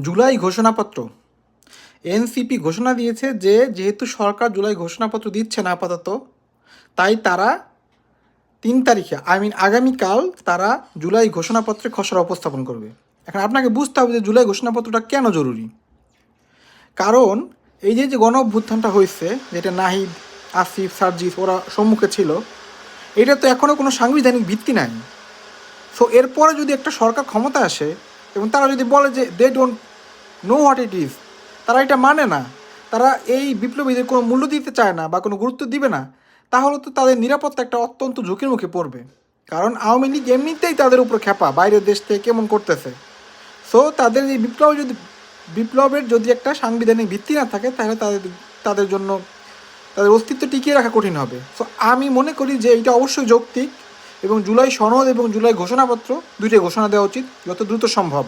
জুলাই ঘোষণাপত্র। এনসিপি ঘোষণা দিয়েছে যে যেহেতু সরকার জুলাই ঘোষণাপত্র দিচ্ছে না আপাতত, তাই তারা 3 তারিখে আগামীকাল তারা জুলাই ঘোষণাপত্রে খসড়া উপস্থাপন করবে। এখন আপনাকে বুঝতে হবে যে জুলাই ঘোষণাপত্রটা কেন জরুরি। কারণ এই যে যে গণ অভ্যুত্থানটা হয়েছে, যেটা নাহিদ, আসিফ, সার্জিস ওরা সম্মুখে ছিল, এটা তো এখনও কোনো সাংবিধানিক ভিত্তি নাই। সো এরপরে যদি একটা সরকার ক্ষমতা আসে এবং তারা যদি বলে যে they don't know what it is, তারা এটা মানে না, তারা এই বিপ্লবীদের কোনো মূল্য দিতে চায় না বা কোনো গুরুত্ব দিবে না, তাহলে তো তাদের নিরাপত্তা একটা অত্যন্ত ঝুঁকির মুখে পড়বে। কারণ আওয়ামী লীগ এমনিতেই তাদের উপর খেপা, বাইরের দেশ থেকে কেমন করতেছে। সো তাদের এই বিপ্লবের যদি একটা সাংবিধানিক ভিত্তি না থাকে, তাহলে তাদের জন্য তাদের অস্তিত্ব টিকিয়ে রাখা কঠিন হবে। সো আমি মনে করি যে এটা অবশ্যই যৌক্তিক এবং জুলাই সনদ এবং জুলাই ঘোষণাপত্র দুইটাই ঘোষণা দেওয়া উচিত যত দ্রুত সম্ভব।